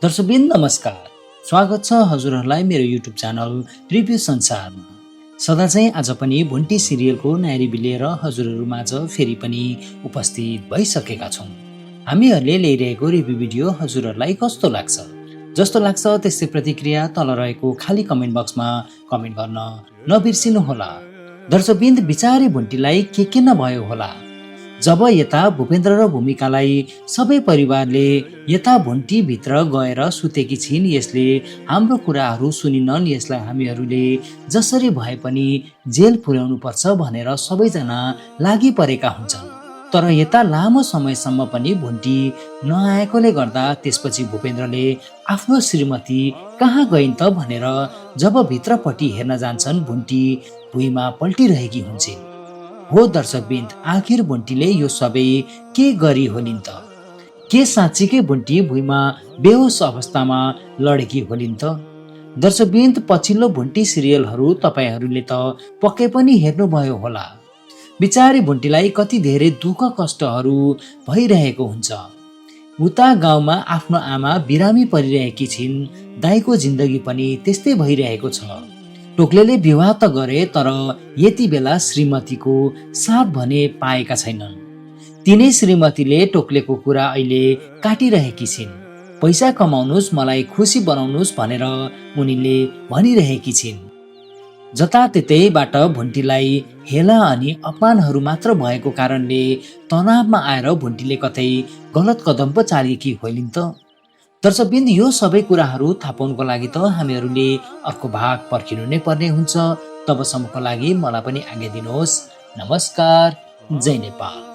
दर्शकवृन्द नमस्कार। स्वागत छ हजुरहरूलाई मेरो युट्युब च्यानल रिभ्यू संसारमा। सदा चाहिँ आज पनि भुन्टी सिरियलको नायरी लिएर हजुरहरूमाझ फेरि पनि उपस्थित भइसकेका छौँ। हामीहरूले ल्याइरहेको रिभ्यू भिडियो हजुरहरूलाई कस्तो लाग्छ? जस्तो लाग्छ त्यस्तै प्रतिक्रिया तल रहेको खाली कमेन्ट बक्समा कमेन्ट गर्न नबिर्सिनुहोला। दर्शकवृन्द बिचारी भुन्टीलाई के नभयो होला जब यता भूपेन्द्र र भूमिकालाई सबै परिवारले यता भुन्टी भित्र गएर सुतेकी छिन्। यसले हाम्रो कुराहरू सुनिनन्, यसलाई हामीहरूले जसरी भए पनि जेल पुर्याउनु पर्छ भनेर सबैजना लागि परेका हुन्छन्। तर यता लामो समयसम्म पनि भुन्टी नआएकोले गर्दा त्यसपछि भूपेन्द्रले आफ्नो श्रीमती कहाँ गइन् त भनेर जब भित्रपट्टि हेर्न जान्छन् भुन्टी भुइँमा पल्टिरहेकी हुन्छन्। हो दर्शकवृन्द, आखिर भुन्टीले यो सबै के गरी होलिन् त? के साँच्चीकै भुन्टी भुइँमा बेहोस अवस्थामा लडेकी होलिन् त? दर्शकवृन्द, पछिल्लो भुन्टी सिरियलहरू तपाईहरूले त पक्कै पनि हेर्नुभयो होला। बिचारी भुन्टीलाई कति धेरै दुःख कष्टहरू भइरहेको हुन्छ। उता गाउँमा आफ्नो आमा बिरामी परिरहेकी छिन्, दाइको जिन्दगी पनि त्यस्तै भइरहेको छ। टोक्लेले विवाह त गरे तर यति बेला श्रीमतीको साथ भने पाएका छैनन्। तिनै श्रीमतीले टोक्लेको कुरा अहिले काटिरहेकी छिन्। पैसा कमाउनुस्, मलाई खुसी बनाउनुस् भनेर उनीले भनिरहेकी छिन्। जताततैबाट भुन्टीलाई हेला अनि अपमानहरू मात्र भएको कारणले तनावमा आएर भुन्टीले कतै गलत कदम पो चालेकी होइलिन् त? दर्शकवृन्द, यो सबै कुराहरू थाहा पाउनुको लागि त हामीहरूले अर्को भाग पर्खिनु नै पर्ने हुन्छ। तबसम्मको लागि मलाई पनि आज्ञा दिनुहोस्। नमस्कार, जय नेपाल।